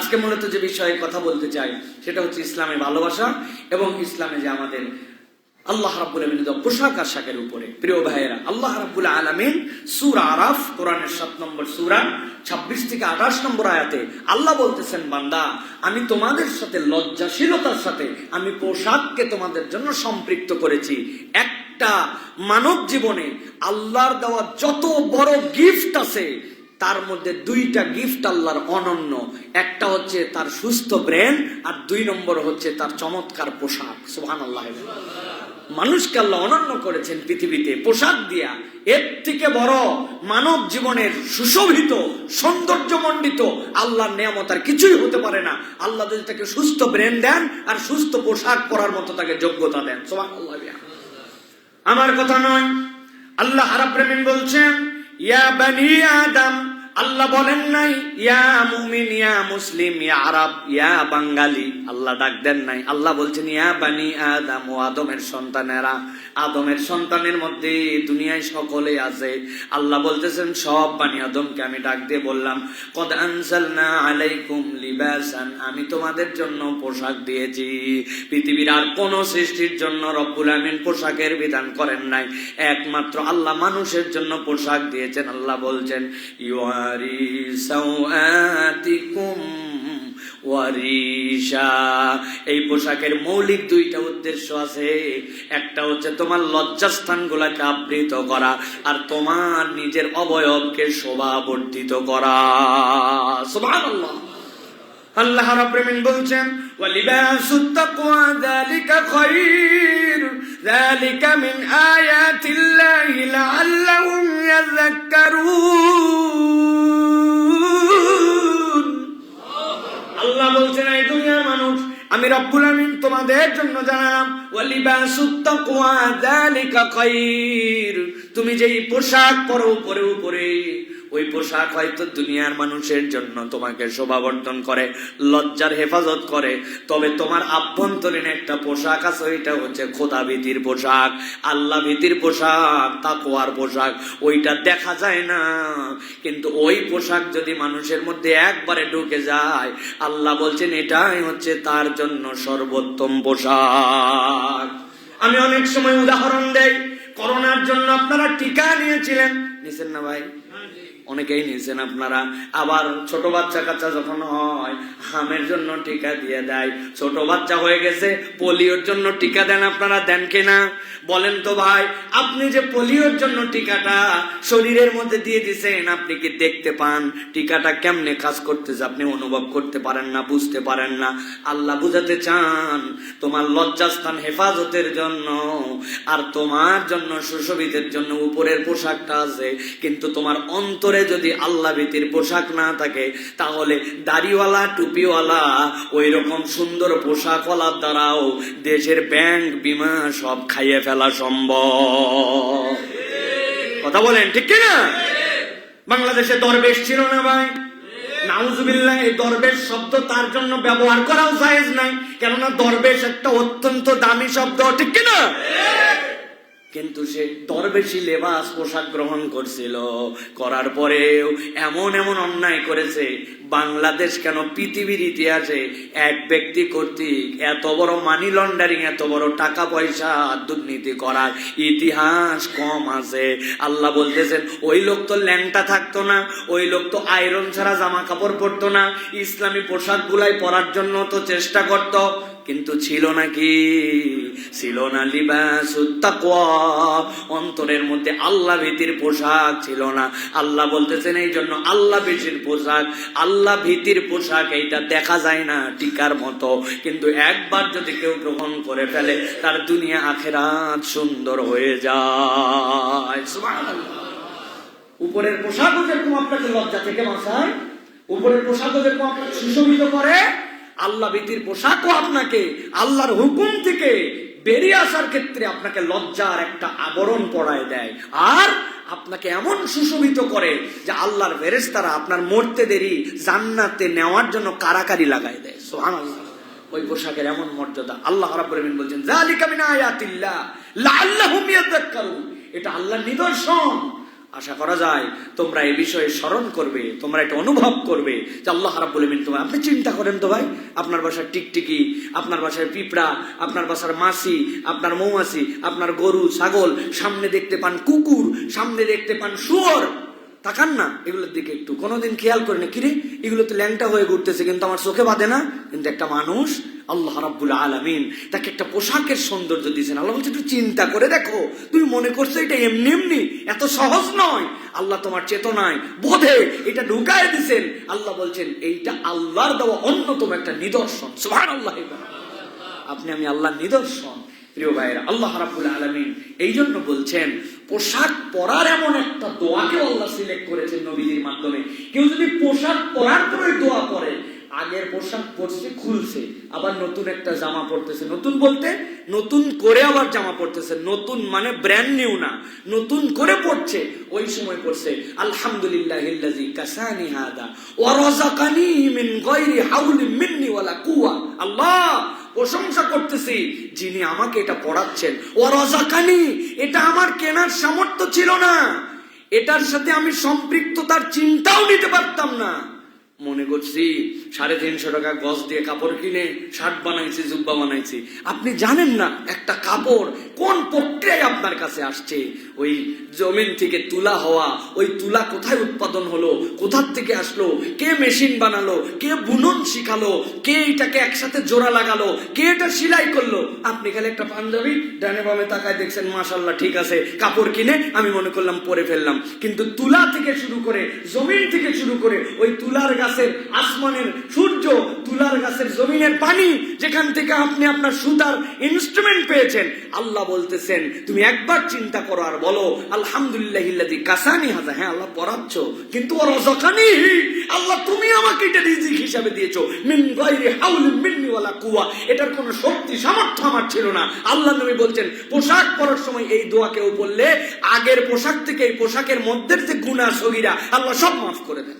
আজকে মূলত যে বিষয়ে কথা বলতে চাই সেটা হচ্ছে ইসলামের ভালোবাসা এবং ইসলামে যে আমাদের আল্লাহ রাব্বুল আলামিন পোশাক আশাকের উপরে। প্রিয় ভাইয়েরা, আল্লাহ রাব্বুল আলামিন সূরা আরাফ, কোরআনের 7 নম্বর সূরা 26 থেকে 28 নম্বর আয়াতে আল্লাহ বলতেছেন, বান্দা আমি তোমাদের সাথে লজ্জাশীলতার সাথে আমি পোশাককে তোমাদের জন্য সম্পৃক্ত করেছি। একটা মানব জীবনে আল্লাহর দেওয়া যত বড় গিফট আছে তার মধ্যে দুইটা গিফট আল্লাহর অনন্য। একটা হচ্ছে তার সুস্থ ব্রেন, আর 2 নম্বর হচ্ছে তার চমৎকার পোশাক। সুবহানাল্লাহ। মানুষকে আল্লাহ অনন্য করেছেন পৃথিবীতে পোশাক দিয়া। এর থেকে বড় মানব জীবনের সুশোভিত সৌন্দর্যমণ্ডিত আল্লাহর নিয়ামত আর কিছুই হতে পারে না। আল্লাহ যদি তাকে সুস্থ ব্রেন দেন আর সুস্থ পোশাক পরার মতো তাকে যোগ্যতা দেন। সুবহানাল্লাহ। আমার কথা নয়, আল্লাহ রাব্বুল আলামিন বলছেন, ইয়া বানি আদম, আল্লাহ বলেন নাই ইয়া মুমিন, ইয়া মুসলিম, ইয়া আরব, ইয়া বাঙালি, আল্লাহ ডাক দেন নাই। আল্লাহ বলছেন ইয়া বানি আদম, ও আদমের সন্তানেরা। আদমের সন্তানের মধ্যে দুনিয়ায় সকলে আছে। আল্লাহ বলতেছেন সব বানি আদমকে আমি ডাক দিয়ে বললাম, কদ আনজালনা আলাইকুম লিবাসান, আমি তোমাদের জন্য পোশাক দিয়েছি। পৃথিবীর আর কোন সৃষ্টির জন্য রব্বুল আমিন পোশাকের বিধান করেন নাই, একমাত্র আল্লাহ মানুষের জন্য পোশাক দিয়েছেন। আল্লাহ বলছেন ইউয়ারি সাওআতিকুম ওয়ারিশা। এই পোশাকের মৌলিক 2টা উদ্দেশ্য আছে। একটা হচ্ছে তোমার লজ্জাস্থানগুলোকে আবৃত করা, আর তোমার নিজের অবয়বকে শোভাবর্ধিত করা। সুবহানাল্লাহ। আল্লাহ রাব্বুল আমিন বলছেন ওয়া লিবাসুত তাকওয়া যালিকা খায়র, যালিকা মিন আয়াতিল্লাহি লাআল্লাহুম ইয়াযাক্কারুন। আল্লাহ বলছেন এই দুনিয়ার মানুষ, আমি রব্বুল আমিন তোমাদের জন্য জানালাম ওয়া লিবাসুত তাকওয়া যালিকা খায়র, তুমি যেই পোশাক পরো উপরে উপরে, ওই পোশাক হয়তো দুনিয়ার মানুষের জন্য তোমাকে শোভাবর্ধন করে, লজ্জার হেফাজত করে, তবে তোমার আভ্যন্তরীণ একটা পোশাক আছে, ওইটা হচ্ছে খোদা ভীতির পোশাক, আল্লাহ ভীতির পোশাক, তাকওয়ার পোশাক। ওইটা দেখা যায় না, কিন্তু ওই পোশাক যদি মানুষের মধ্যে একবারে ঢুকে যায়, আল্লাহ বলছেন এটাই হচ্ছে তার জন্য সর্বোত্তম পোশাক। আমি অনেক সময় উদাহরণ দেই, করোনার জন্য আপনারা টিকা নিয়েছিলেন, নিছেন না ভাই? অনেকেই নিয়েছেন আপনারা। আবার ছোট বাচ্চা কাচ্চা যখন হয় হামের জন্য টিকা দিয়ে দেয়। ছোট বাচ্চা হয়ে গেছে পোলিওর জন্য টিকা দেন, আপনারা দেন কিনা বলেন তো ভাই? আপনি যে পোলিওর জন্য টিকাটা শরীরের মধ্যে দিয়ে দিচ্ছেন, আপনি কি দেখতে পান টিকাটা কেমনে কাজ করতেছে? আপনি অনুভব করতে পারেন না, বুঝতে পারেন না। আল্লাহ বুঝাতে চান তোমার লজ্জাস্থান হেফাজতের জন্য আর তোমার জন্য সুশোভিতের জন্য উপরের পোশাকটা আছে, কিন্তু তোমার অন্তরে যদি আল্লাহ ভীতির পোশাক না থাকে, তাহলে দাড়িওয়ালা টুপিওয়ালা ওই রকম সুন্দর পোশাকওয়ালার দ্বারাও দেশের ব্যাংক বিমা সব খাইয়ে ফেলা সম্ভব। কথা বলেন ঠিক কিনা? বাংলাদেশে দরবেশ ছিল না ভাই? নাউজুবিল্লাহ। এই দরবেশ শব্দ তার জন্য ব্যবহার করাও জায়েজ নাই, কেননা দরবেশ একটা অত্যন্ত দামি শব্দ, ঠিক কিনা? কিন্তু সে দরবেশি লেবাস পোশাক গ্রহণ করছিল, করার পরেও এমন এমন অন্যায় করেছে। বাংলাদেশ কেন, পৃথিবীর ইতিহাসে এক ব্যক্তি কর্তৃক এত বড় মানি লন্ডারিং, এত বড় টাকা পয়সা দুর্নীতি করার ইতিহাস কম আছে। আল্লাহ বলতেছেন ওই লোক তো ল্যাংটা থাকতো না, ওই লোক তো আয়রন ছাড়া জামা কাপড় পরতো না, ইসলামী পোশাক গুলাই পরার জন্য তো চেষ্টা করত, কিন্তু ছিল নাকি? ছিল না লিবাসুত তাকওয়া, অন্তরের মধ্যে আল্লাহ ভীতির পোশাক ছিল না। আল্লাহ বলতেছেন এই জন্য আল্লাহ ভীতির পোশাক, আল্লাহ ভীতির পোশাক এইটা দেখা যায় না টিকার মতো, কিন্তু একবার যদি কেউ গ্রহণ করে ফেলে তার দুনিয়া আখিরাত সুন্দর হয়ে যায়। সুবহানাল্লাহ। উপরের পোশাকও যেরকম আপনাকে লজ্জা থেকে বাঁচায়, উপরের পোশাকও যেরকম আপনাকে সুশোভিত করে, আল্লাহ ভীতির পোশাকও আপনাকে আল্লাহর হুকুম থেকে বেরিয়ে আসার ক্ষেত্রে আপনাকে লজ্জার একটা আবরণ পরায় দেয়, আর আপনাকে এমন সুশোভিত করে যে আল্লাহর ফেরেশতারা আপনার মরতে দেরি জান্নাতে নেওয়ার জন্য কারাকারি লাগাই দেয়। সুবহানাল্লাহ। ওই পোশাকের এমন মর্যাদা। আল্লাহ রাব্বুল আমিন বলছেন যালিকা মিন আয়াতিল্লাহ লাআল্লাহুম ইয়াযাক্কারুন, এটা আল্লাহর নিদর্শন, আশা করা যায় তোমরা এই বিষয়ে স্মরণ করবে, তোমরা এটা অনুভব করবে যে আল্লাহ রাব্বুল আমিন তোমার। আপনি চিন্তা করেন তো ভাই, আপনার বাসার টিকটিকি, আপনার বাসার পিঁপড়া, আপনার বাসার মাছি, আপনার মৌমাছি, আপনার গরু ছাগল, সামনে দেখতে পান কুকুর, সামনে দেখতে পান শুয়োর, তাকান না এগুলোর দিকে একটু, কোনোদিন খেয়াল করে না, কিরে এগুলো তো ল্যাংটা হয়ে ঘুরতেছে কিন্তু আমার চোখে বাঁধে না। কিন্তু একটা মানুষ আল্লাহ রাব্বুল আলামিন তাকে একটা পোশাকের সৌন্দর্য দিয়েছেন। আল্লাহ বলছে একটু চিন্তা করে দেখো, তুমি মনে করছো এটা এমনি এমনি, এত সহজ নয়। আল্লাহ তোমার চেতনায় বোধে এটা ঢুকায় দিছেন। আল্লাহ বলছেন এইটা আল্লাহর দেওয়া অন্যতম একটা নিদর্শন। সুবহানাল্লাহ। আপনি আমি আল্লাহর নিদর্শন। প্রিয় ভাইয়েরা, আল্লাহ রাব্বুল আলামিন এই জন্য বলছেন পোশাক পরার এমন একটা দোয়াকে আল্লাহ সিলেক্ট করেছেন নবীজির মাধ্যমে। কেউ যদি পোশাক পরার পরে দোয়া পড়ে, আগের পোশাক পরছে খুলছে, আবার নতুন একটা জামা পরতেছে, নতুন বলতে নতুন করে আবার জামা পরতেছে, নতুন মানে ব্র্যান্ড নিউ না, নতুন করে পড়ছে, ওই সময় পড়ছে আলহামদুলিল্লাহিল্লাযী কাসানি হাদা ওয়া রাযাকানি মিন গায়রি হাওলিন মিন্নি ওয়ালা কুওয়া। আল্লাহ প্রশংসা করতেছি যিনি আমাকে এটা পড়াচ্ছেন। ওয়া রাযাকানি, এটা আমার কেনার সামর্থ্য ছিল না, এটার সাথে আমি সম্পৃক্ততার চিন্তাও নিতে পারতাম না। মনে করছি 350 টাকা গজ দিয়ে কাপড় কিনে শার্ট বানাইছি, জুব্বা বানাইছি। আপনি জানেন না একটা কাপড় কোন প্রক্রিয়ায় আপনার কাছে আসছে, ওই জমিন থেকে তুলা হওয়া, ওই তুলা কোথায় উৎপাদন হলো, কোথার থেকে আসলো, কে মেশিন বানালো, কে বুনন শিখালো, কে এটাকে একসাথে জোড়া লাগালো, কে এটা সেলাই করলো। আপনি খালি একটা পাঞ্জাবি ডানে বামে তাকায় দেখছেন মাশাআল্লাহ ঠিক আছে, কাপড় কিনে আমি মনে করলাম পরে ফেললাম। কিন্তু তুলা থেকে শুরু করে, জমিন থেকে শুরু করে, ওই তুলার গাছের আসমানের সূর্য, তুলার গাছের জমিনের পানি, যেখান থেকে আপনি আপনার সুতার ইনস্ট্রুমেন্ট পেয়েছেন, আল্লাহ বলতেছেন তুমি একবার চিন্তা করো আর বলো আলহামদুলিল্লাহিল্লাযী কাসানি হাযা। হ্যাঁ আল্লাহ পড়াচ্ছ, কিন্তু ওয়া রাযাকানি, আল্লাহ তুমি আমাকে এটা রিজিক হিসাবে দিয়েছো, মিন গায়রি হাওলিন মিন্নি ওয়ালা কুওয়া, এটার কোনো শক্তি সামর্থ্য আমার ছিল না। আল্লাহ নবী বলছেন পোশাক পরার সময় এই দোয়া কেউ বললে আগের পোশাক থেকে এই পোশাকের মধ্যে যে গুনাহ সগীরা আল্লাহ সব মাফ করে দেন।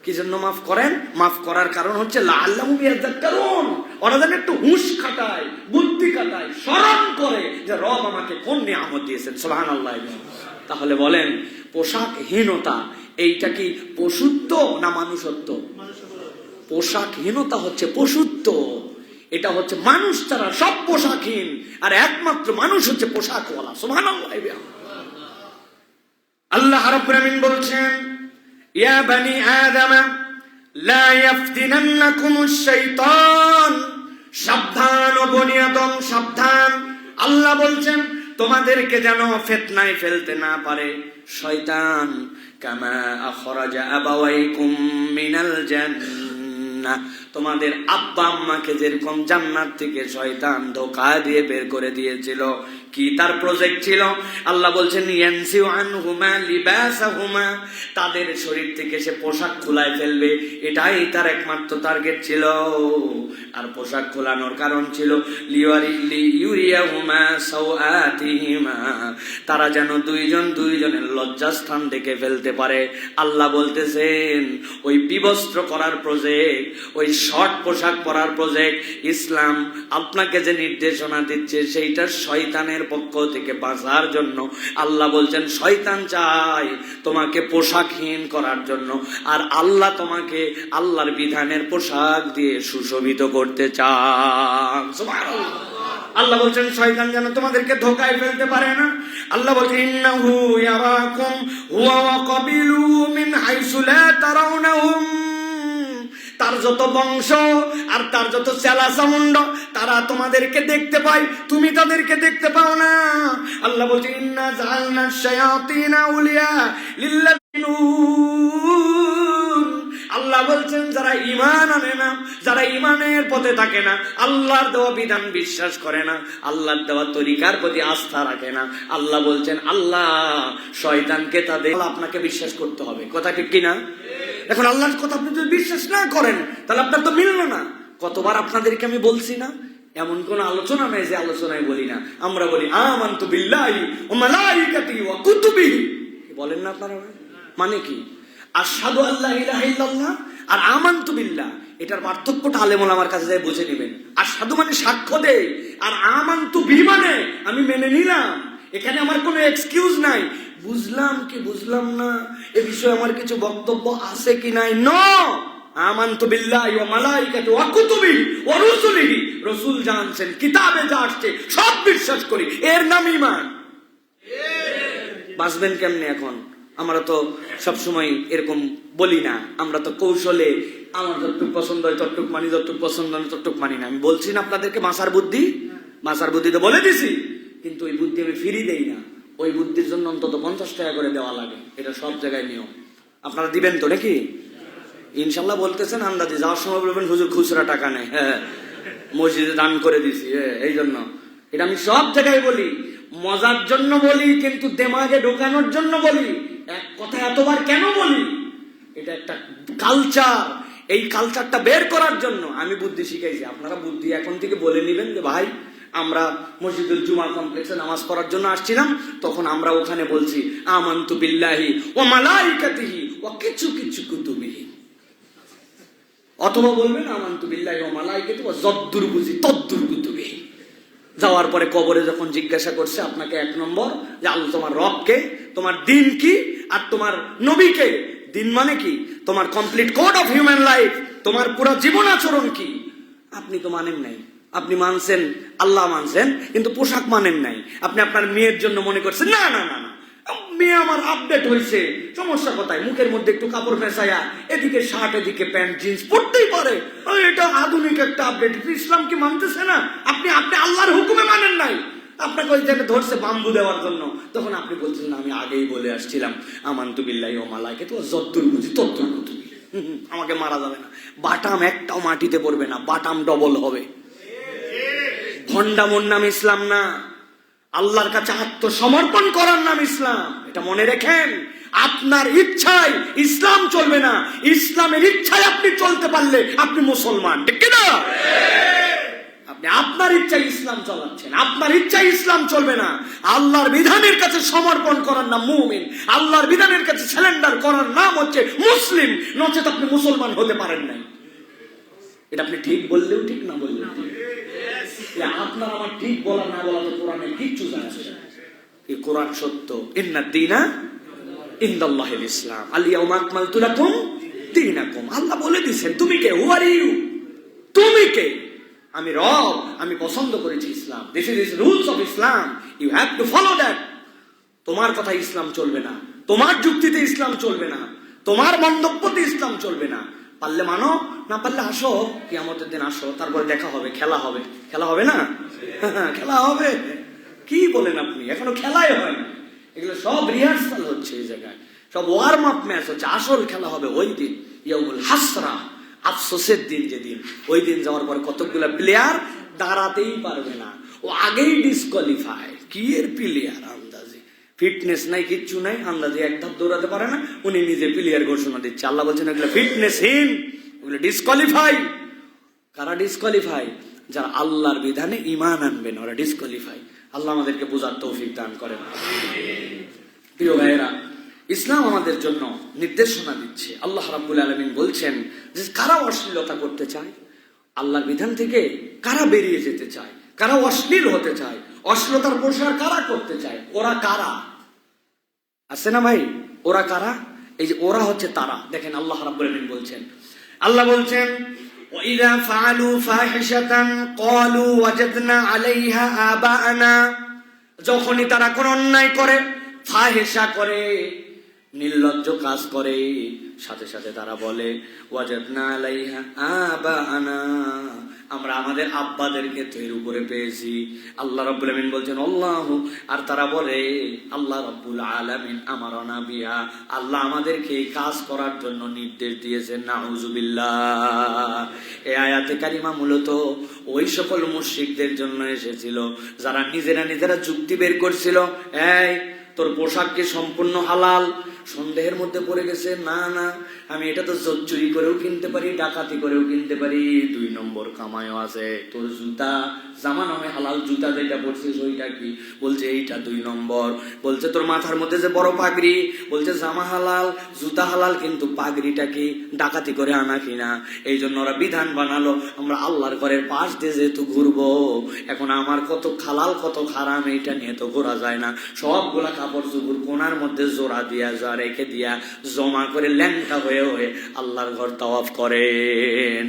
কি জন্য মাফ করেন? মাফ করার কারণ হচ্ছে লাআল্লাহুম ইয়াযাক্কারুন, ওরা যেন একটু হুঁশ খাটায়, বুদ্ধি খাটায়, স্মরণ করে যে রব আমাকে কোন নিয়ামত দিয়েছেন। সুবহানাল্লাহ। তাহলে বলেন পোশাকহীনতা এইটা কি পশুত্ব না মানুষত্ব? পোশাকহীনতা হচ্ছে পশুত্ব, এটা হচ্ছে মানুষ ছাড়া সব পোশাকহীন, আর একমাত্র মানুষ হচ্ছে পোশাকওয়ালা। সুবহানাল্লাহ। আল্লাহ রাব্বুল আমিন বলছেন ইয়া বানি আদম লা ইয়াফতিনান্নাকুমুশ শাইতান, সাবধান ও বনি আদম সাবধান। আল্লাহ বলছেন তোমাদেরকে যেন ফিতনায় ফেলতে না পারে শয়তান। কামা আখরাজা আবাওয়াইকুম মিনাল জান্নাহ, তোমাদের আব্বা আম্মাকে যেরকম জান্নাত থেকে শয়তান ধোঁকা দিয়ে বের করে দিয়েছিল, কি তার প্রজেক্ট ছিল? আল্লাহ বলছেন ইয়ানসিউ আনহুমা লিবাসাহুমা, তাদের শরীর থেকে সে পোশাক খোলায় ফেলবে, এটাই তার একমাত্র টার্গেট ছিল। আর পোশাক খোলানোর কারণ ছিল লিইউরিয়াহুমা সাওআতিহিমা, তারা যেন দুইজনের লজ্জাস্থান দেখে ফেলতে পারে। আল্লাহ বলতেছেন ওই বিবস্ত্র করার প্রজেক্ট, ওই শর্ট পোশাক পরার প্রজেক্ট, ইসলাম আপনাকে যে নির্দেশনা দিচ্ছে সেইটা শয়তানের পক্ষ থেকে বাঁচার জন্য। আল্লাহ বলছেন শয়তান চায় তোমাকে পোশাকহীন করার জন্য, আর আল্লাহ তোমাকে আল্লাহর বিধানের পোশাক দিয়ে সুশোভিত করতে চান। সুবহানাল্লাহ। আল্লাহ বলছেন শয়তান যেন তোমাদেরকে ধোঁকায় ফেলতে পারে না। আল্লাহ বলছেন ইন্নাহু ইয়ারাকুম হুয়া ওয়া কাবিলুহু মিন হাইসু লা তারাউনাহুম, তার যত বংশ আর তার যত চেলা চামুন্ড তারা তোমাদেরকে দেখতে পায়, তুমি তাদেরকে দেখতে পাও না। আল্লাহ বলছে ইন্না জাআলনা শায়াতিনা আউলিয়া লিল্লাযিনা, আল্লাহ বলছেন যারা ঈমান আনে না, যারা ঈমানের পথে থাকে না, আল্লাহর দেওয়া বিধান বিশ্বাস করে না, আল্লাহর দেওয়া তরিকার প্রতি আস্থা রাখে না, আল্লাহ বলছেন আল্লাহ শয়তানকে তাদের আপনাকে বিশ্বাস করতে হবে। কথা ঠিক কিনা? এখন আল্লাহর কথা আপনি যদি বিশ্বাস না করেন তাহলে আপনার তো মিললো না। কতবার আপনাদেরকে আমি বলছি না, এমন কোন আলোচনা নাই যে আলোচনায় বলি না। আমরা বলি আমানতু বিল্লাহি ওয়া মালাইকাতিহি ওয়া কুতুবিহি, বলেন না আপনারা? মানে কি? আশহাদু আল্লা ইলাহা ইল্লাল্লাহ আর আমানতু বিল্লাহ, এটার পার্থক্যটা আলেম ওলামার কাছে যাই বুঝে নেবেন। আশহাদু মানে সাক্ষ্য দেই, আর আমানতু বি মানে আমি মেনে নিলাম। এখানে আমার কোনো এক্সকিউজ নাই। বুঝলাম কি বুঝলাম না এ বিষয়ে আমার কিছু বক্তব্য আছে কি নাই? নো, আমানতু বিল্লাহি ওয়া মালাইকাতিহি ওয়া কুতুবিহি ওয়া রুসুলিহি, রাসূল জানছেন, কিতাবে যা আসছে সব বিশ্বাস করি, এর নাম ঈমান। বাঁচবেন কেমনে এখন? আমরা তো সবসময় এরকম বলি না, আমরা তো কৌশলে আমার যতটুক পছন্দ হয় ততটুক মানি, যতটুক পছন্দ হয় ততটুক মানি না। আমি বলছি না আপনাদেরকে মাসার বুদ্ধি তো বলে দিছি, কিন্তু ওই বুদ্ধি আমি ফিরি দেই না। ওই বুদ্ধির জন্য অন্তত 50 টাকা করে দেওয়া লাগে, এটা সব জায়গায় নিয়ম। আপনারা দিবেন তো নাকি? ইনশাল্লাহ বলতেছেন, আন্দাজে যাওয়ার সময় বলবেন হুজুর খুচরা টাকা নেই, হ্যাঁ মসজিদে দান করে দিছি, এই জন্য। এটা আমি সব জায়গায় বলি, মজার জন্য বলি, কিন্তু দেমাগে ঢোকানোর জন্য বলি। এক কথা এতবার কেন বলি? এটা একটা কালচার, এই কালচারটা বের করার জন্য আমি বুদ্ধি শিখাইছি। আপনারা বুদ্ধি এখন থেকে বলে নিবেন যে ভাই আমরা মসজিদুল জুমা কমপ্লেক্সে নামাজ পড়ার জন্য আসছিলাম, তখন আমরা ওখানে বলছি আমানতু বিল্লাহি ওয়া মালাইকাতিহি ওয়া কিছু কিছু কুতুবিহি, অথবা বলবেন আমানতু বিল্লাহি ওয়া মালাইকাতিহি ওয়া যদ্দুর বুঝি তদ্দুর কুতুবিহি। যাওয়ার পরে কবরে যখন জিজ্ঞাসা করছে আপনাকে 1 নম্বর যে আল্লাহ তোমার রবকে, তোমার দিন কি, আর তোমার নবীকে। দিন মানে কি? তোমার complete code of human life, তোমার পুরো জীবন আচরণ কি। আপনি তো মানেন নাই, আপনি মানছেন আল্লাহ মানছেন, কিন্তু পোশাক মানেন নাই। আপনি আপনার মেয়ের জন্য মনে করছেন না না না না, মেয়ে আমার আপডেট হয়েছে, সমস্যা কোথায়? মুখের মধ্যে একটু কাপড় মেশায়া এদিকে শার্ট এদিকে প্যান্ট জিন্স পড়তেই পারে, এটা আধুনিক একটা আপডেট। ইসলাম কি মানতেছে না? আপনি আল্লাহর হুকুমে মানেন নাই। আপনাকে ওই জায়গায় ধরছে বাম্বু দেওয়ার জন্য, তখন আপনি বলছেন না আমি আগেই বলে আসছিলাম আমানতু বিল্লাহি ওয়া মালাইকাতিহি ওয়া যদ্দুর বুঝি তদ্দুর কুতুবিহি। আমাকে মারা যাবে না, বাটাম একটাও মাটিতে পড়বে না, বাটাম ডবল হবে। ভণ্ডামোর নাম ইসলাম না, আল্লাহর কাছে আত্মসমর্পণ করার নাম ইসলাম। এটা মনে রেখেন। আপনার ইচ্ছায় ইসলাম চলবে না, ইসলামের ইচ্ছায় আপনি চলতে পারলে আপনি মুসলমান, ঠিক কিনা? আপনি আপনার ইচ্ছায় ইসলাম চালাচ্ছেন, আপনার ইচ্ছায় ইসলাম চলবে না। আল্লাহর বিধানের কাছে সমর্পণ করার নাম মুমিন, আল্লাহর বিধানের কাছে সারেন্ডার করার নাম হচ্ছে মুসলিম, নচেত আপনি মুসলমান হতে পারেন নাই। এটা আপনি ঠিক বললেও ঠিক, না বললেও ঠিক। আপনার আমার ঠিক বলা না বলা তো কোরআনে কিচ্ছু যায় আসে না। এই কোরআন সত্য, ইন্নাদ দীনা ইনদাল্লাহিল ইসলাম, আল ইয়াউমা আকমালতু লাকুম দীনাকুম। আল্লাহ বলে দিয়েছেন তুমি কে, হু আর ইউ, তুমি কে? আমি রব, আমি পছন্দ করেছি Islam. This is rules of Islam, you have to follow that. তোমার কথা ইসলাম চলবে না, তোমার যুক্তিতে ইসলাম চলবে না, তোমার মন্তব্যতে ইসলাম চলবে না। পারলে মানো, না পারলে আসো, কিয়ামতের দিন আসো, তারপরে দেখা হবে, খেলা হবে। খেলা হবে না? খেলা হবে। কি বলেন আপনি? এখনো খেলাই হয় না, এগুলো সব রিহার্সাল হচ্ছে, এই জায়গায় সব ওয়ার্ম আপ ম্যাচ হচ্ছে। আসল খেলা হবে ওই দিন, ইয়াউমুল হাসরা, আফসোসের দিন, যেদিন ওই দিন যাওয়ার পরে কতগুলা প্লেয়ার দাঁড়াতেই পারবে না, ও আগেই ডিসকোয়ালিফাই। কি এর প্লেয়ার? আন্দাজে ফিটনেস নাই, কিচ্ছু নাই, আন্দাজে এক ধাপ দৌড়াতে পারে না, উনি নিজে প্লেয়ার ঘোষণা দিচ্ছে। আল্লাহ বলছেন এগুলো ফিটনেসহীন, ওগুলো ডিসকোয়ালিফাই। কারা ডিসকোয়ালিফাই? যারা আল্লাহর বিধানে ঈমান আনবেন, ওরা ডিসকোয়ালিফাই। আল্লাহ আমাদেরকে বোঝার তৌফিক দান করেন। প্রিয় ভাইয়েরা, ইসলাম আমাদের জন্য নির্দেশনা দিচ্ছে। আল্লাহ রাব্বুল আলামিন বলছেন যে কারা অশ্লীলতা করতে চায়, আল্লাহর বিধান থেকে কারা বেরিয়ে যেতে চায়, কারা অশ্লীল হতে চায়, অশ্লীলতার প্রসার কারা করতে চায়, ওরা কারা? আছে না ভাই? ওরা কারা? এই যে ওরা হচ্ছে তারা। দেখেন আল্লাহ রাব্বুল আলামিন বলছেন, আল্লাহ বলছেন وَإِذَا فَعَلُوا فَاحِشَةً قَالُوا وَجَدْنَا عَلَيْهَا آبَاءَنَا। যখনই তারা কোন অন্যায় করে, ফাহিশা করে, নির্লজ্জ কাজ করে, সাথে সাথে তারা বলে ওয়াজাদনা আলাইহা আবাআনা, আমরা আমাদের আব্বাদেরকে তো এর উপরে পেয়েছি। আল্লাহ রাব্বুল আলামিন বলছেন আল্লাহু, আর তারা বলে আল্লাহ রাব্বুল আলামিন আমারনা বিহা, আল্লাহ আমাদেরকে এই কাজ করার জন্য নির্দেশ দিয়েছেন। নাউযুবিল্লাহ। এই আয়াতে কারিমা মূলত ওই সকল মুশরিকদের জন্য এসেছিল যারা নিজেরা নিজেরা যুক্তি বের করছিল, এই তোর পোশাক কি সম্পূর্ণ হালাল, সন্দেহের মধ্যে পড়ে গেছে, না না আমি এটা তো চুরি করেও কিনতে পারি, ডাকাতি করেও কিনতে পারি, 2 নম্বর কামাইও আছে। তোর জুতা জামা নামে হালাল জুতা যেটা পড়ছিস ওইটা কি? বলছে এইটা 2 নম্বর। বলছে তোর মাথার মধ্যে যে বড় পাগড়ি, বলছে জামা হালাল জুতা হালাল, কিন্তু পাগড়িটা কি ডাকাতি করে আনা কিনা? এই জন্য ওরা বিধান বানালো, আমরা আল্লাহর ঘরের পাশ দিয়ে যেহেতু ঘুরবো, এখন আমার কত হালাল কত হারাম এইটা নিয়ে তো ঘোরা যায় না। সবগুলা কাপড় চুপুর কোনার মধ্যে জোড়া দিয়া রেখে দিয়া জমা করে ল্যাংটা হয়ে হয়ে আল্লাহর ঘর তাওয়াফ করে।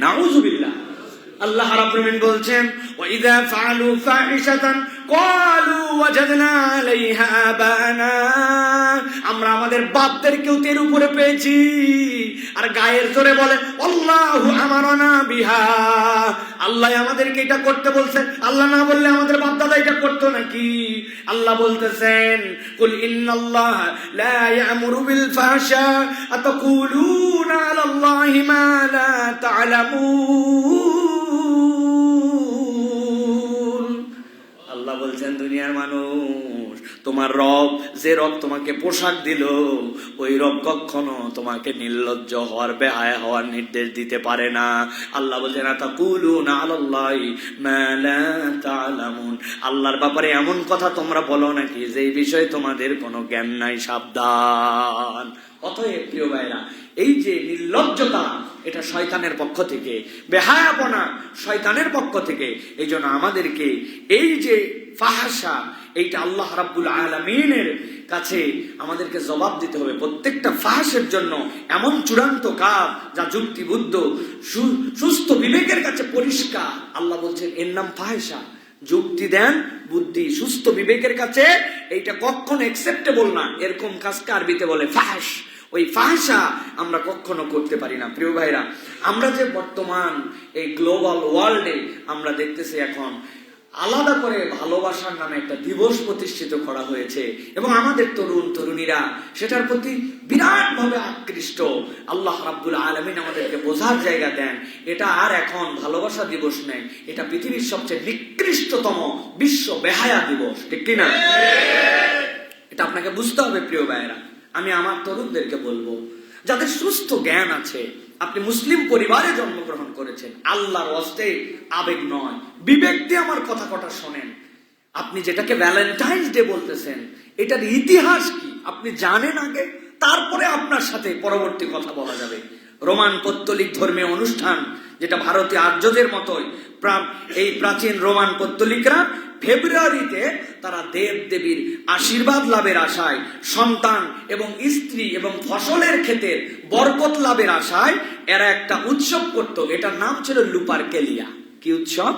নাউযুবিল্লাহ। আল্লাহ রাব্বুল আলামিন বলছেন, ওয়া ইযা ফাআলু ফাহিশাতান ক্বালু ওয়াজাদনা আলাইহা আবানা, আমরা আমাদের বাপদেরকেও এর উপরে পেয়েছি। আর গায়ের জোরে বলে আল্লাহু আমারানা বিহা, আল্লাহ আমাদেরকে এটা করতে বলছে, আল্লাহ না বললে আমাদের বাপ দাদা এটা করতো নাকি? আল্লাহ বলতেছেন, কুল ইন্নাল্লাহ লা ইয়ামুরু বিল ফাহশা আতাকুলুনা আলাল্লাহি মা লা তা'লামুন। আল্লাহ বলছেন, দুনিয়ার মানুষ, তোমার রব যে রব তোমাকে পোশাক দিল, ওই রব কখনো তোমাকে নির্লজ্জ হওয়ার বেহায়া হওয়ার নির্দেশ দিতে পারে না। আল্লাহ বলছেন, আতাকুলুনা আলাল্লাহি মা লা তা'লামুন, আল্লাহর ব্যাপারে এমন কথা তোমরা বলো নাকি যে বিষয়ে তোমাদের কোনো জ্ঞান নাই, সাবধান। অতএব প্রিয় ভাইরা, এই যে নির্লজ্জতা এটা শয়তানের পক্ষ থেকে, বেহায়াপনা শয়তানের পক্ষ থেকে। এই জন্য আমাদেরকে এই যে ফাহশা, এইটা আল্লাহ রাব্বুল আলামিনের কাছে আমাদেরকে জবাব দিতে হবে। প্রত্যেকটা ফাহশের জন্য এমন চূড়ান্ত কাজ যা যুক্তিবুদ্ধ সুস্থ বিবেকের কাছে পরিষ্কার। আল্লাহ বলছেন এর নাম ফাহশা। যুক্তি দেন, বুদ্ধি সুস্থ বিবেকের কাছে এইটা কখনো অ্যাকসেপ্টেবল না, এরকম কাজকে আরবিতে বলে ফাহশ। ওই ফাহশা আমরা কখনো করতে পারি না। প্রিয় ভাইরা, আমরা যে বর্তমান এই গ্লোবাল ওয়ার্ল্ডে আমরা দেখতেছি এখন আলাদা করে ভালোবাসার নামে একটা দিবস প্রতিষ্ঠিত করা হয়েছে, এবং আমাদের তরুণ তরুণীরা সেটার প্রতি বিরাট ভাবে আকৃষ্ট। আল্লাহ রাব্বুল আলামিন আমাদেরকে বোঝার জায়গা দেন, এটা আর এখন ভালোবাসা দিবস নেই, এটা পৃথিবীর সবচেয়ে নিকৃষ্টতম বিশ্ব বেহায়া দিবস। ঠিক কিনা? এটা আপনাকে বুঝতে হবে প্রিয় ভাইয়েরা। আমি আমার তরুণদেরকে বলবো, যাদের সুস্থ জ্ঞান আছে, আপনি মুসলিম পরিবারে জন্মগ্রহণ করেছেন, আল্লাহর ওয়াস্তে আবেগ নয়, বিবেক দিয়ে আমার কথা কটা শোনেন। আপনি যেটাকে ভ্যালেন্টাইন্স ডে বলতেছেন, এটার ইতিহাস কি আপনি জানেন আগে, তারপরে আপনার সাথে পরবর্তী কথা বলা যাবে। রোমান পৌত্তলিক ধর্মীয় অনুষ্ঠান, যেটা ভারতীয় আর্যদের মতোই, এই প্রাচীন রোমান পৌত্তলিকরা ফেব্রুয়ারিতে তারা দেব দেবীর আশীর্বাদ লাভের আশায়, সন্তান এবং স্ত্রী এবং ফসলের ক্ষেতের বরকত লাভের আশায় এরা একটা উৎসব করত। এটার নাম ছিল লুপারকেলিয়া। কি উৎসব?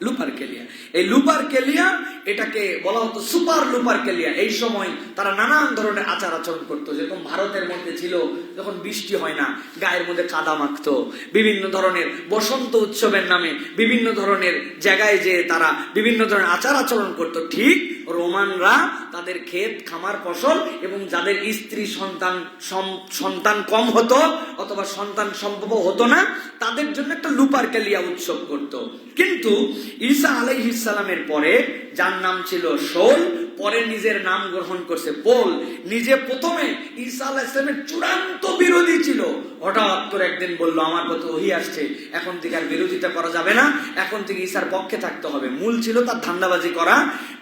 লুপারকেলিয়া। এই লুপারকেলিয়া, এটাকে বলা হতো সুপার লুপারকেলিয়া। এই সময় তারা নানান ধরনের আচার আচরণ করতো। যেরকম ভারতের মধ্যে ছিল, যখন বৃষ্টি হয় না গায়ের মধ্যে কাদা মাখতো, বিভিন্ন ধরনের বসন্ত উৎসবের নামে বিভিন্ন ধরনের জায়গায় যে তারা বিভিন্ন ধরনের আচার আচরণ করতো, ঠিক রোমানরা তাদের ক্ষেত খামার ফসল এবং যাদের স্ত্রী সন্তান কম হতো অথবা সন্তান সম্ভব হতো না, তাদের জন্য একটা লুপারকেলিয়া উৎসব করত। কিন্তু ঈসা আলাইহিস সালামের পরে, যার নাম ছিল শৌল, পরে নিজের নাম গ্রহণ করছে পোল, নিজে প্রথমে ঈসা আলাইহিস সালামের চূড়ান্ত বিরোধী ছিল। হঠাৎ করে একদিন বলল, আমার প্রতি ওহী আসছে, এখন থেকে আর বিরোধিতা করা যাবে না, এখন থেকে ঈসার পক্ষে থাকতে হবে। মূল ছিল তার ধান্দাবাজি করা।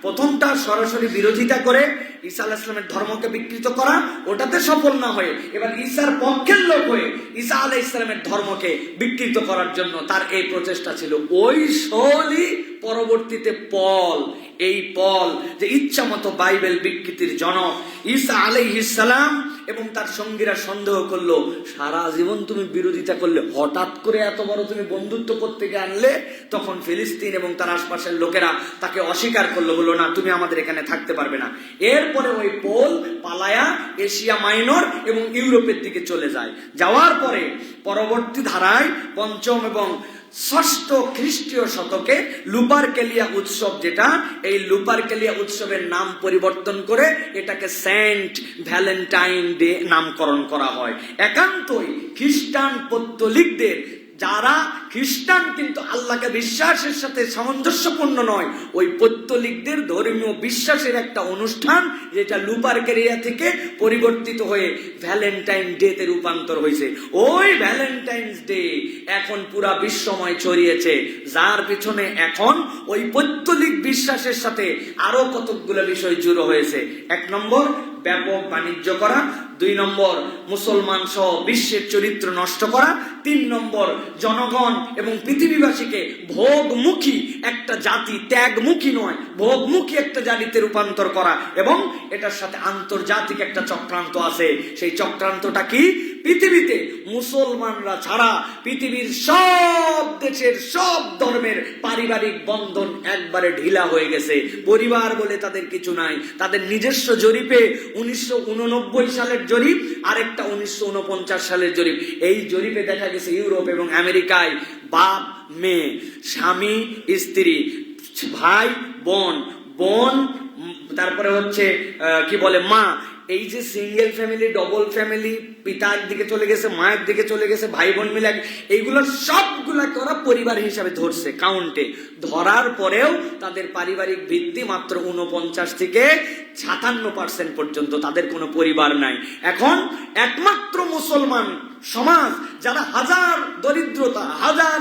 প্রথমটা সরাসরি বিরোধিতা করে ঈসা আলাইহিস সালামের ধর্মকে বিকৃত করা, ওটাতে সফল না হয়ে এবার ঈসার পক্ষের লোক হয়ে ঈসা আলাইহিস সালামের ধর্মকে বিকৃত করার জন্য তার এই প্রচেষ্টা ছিল। ওই শৌলই পরবর্তীতে পল, এই পল যে ইচ্ছা মতো বাইবেল বিকৃতির জনক, ঈসা আলাইহিস সালাম এবং তার সঙ্গীরা সন্দেহ করলো, সারা জীবন তুমি বিরোধিতা করলে, হঠাৎ করে এত বড় তুমি বন্ধুত্ব করতে গিয়ে আনলে। তখন ফিলিস্তিন এবং তার আশপাশের লোকেরা তাকে অস্বীকার করলো, বললো না তুমি আমাদের এখানে থাকতে পারবে না। এরপরে ওই পোল পালায়া এশিয়া মাইনর এবং ইউরোপের দিকে চলে যায়। যাওয়ার পরে পরবর্তী ধারায় পঞ্চম এবং ষষ্ঠ খ্রিস্টীয় শতকে লুপারকেলিয়া উৎসব, যেটা এই লুপারকেলিয়া উৎসবের নাম পরিবর্তন করে এটাকে সেন্ট ভ্যালেন্টাইন ডে নামকরণ করা হয়। একান্তই খ্রিস্টান পৌত্তলিকদের যারা খ্রিস্টান কিন্তু আল্লাহকে বিশ্বাসের সাথে সামঞ্জস্যপূর্ণ নয়, ওই পৌত্তলিকদের ধর্মীয় বিশ্বাসের একটা অনুষ্ঠান যেটা লুপার্কেরিয়া থেকে পরিবর্তিত হয়ে ভ্যালেন্টাইন ডে তে রূপান্তর হয়েছে। ওই ভ্যালেন্টাইন্স ডে এখন পুরা বিশ্বময় ছড়িয়েছে, যার পিছনে এখন ওই পৌত্তলিক বিশ্বাসের সাথে আরো কতগুলো বিষয় জুড়ে হয়েছে। 1 নম্বর ব্যাপক বাণিজ্য করা, 2 নম্বর মুসলমান সহ বিশ্বের চরিত্র নষ্ট করা, 3 নম্বর জনগণ এবং পৃথিবীবাসীকে ভোগমুখী একটা জাতি, ত্যাগমুখী নয় ভোগমুখী একটা জাতিতে রূপান্তর করা, এবং এটার সাথে আন্তর্জাতিক একটা চক্রান্ত আছে। সেই চক্রান্তটা কি? পৃথিবীতে মুসলমানরা ছাড়া পৃথিবীর সব দেশের সব ধর্মের পারিবারিক বন্ধন একবারে ঢিলা হয়ে গেছে। পরিবার বলে তাদের কিছু নাই। তাদের নিজস্ব জরিপে 1989 সালের জরিপ আর একটা 1949 সালের জরিপ, এই জরিপে দেখা গেছে ইউরোপ এবং আমেরিকায় বাপ মেয়ে, স্বামী স্ত্রী, ভাই বোন, বোন তারপরে হচ্ছে কি বলে মা, এই যে সিঙ্গেল ফ্যামিলি, ডবল ফ্যামিলি, পিতার দিকে চলে গেছে, মায়ের দিকে চলে গেছে, ভাই বোন মিলে, এইগুলো সবগুলাকে ওরা পরিবার হিসাবে ধরছে। কাউন্টে ধরার পরেও তাদের পারিবারিক ভিত্তি মাত্র 49 থেকে 57% পর্যন্ত, তাদের কোনো পরিবার নাই। এখন একমাত্র মুসলমান সমাজ যারা হাজার দরিদ্রতা, হাজার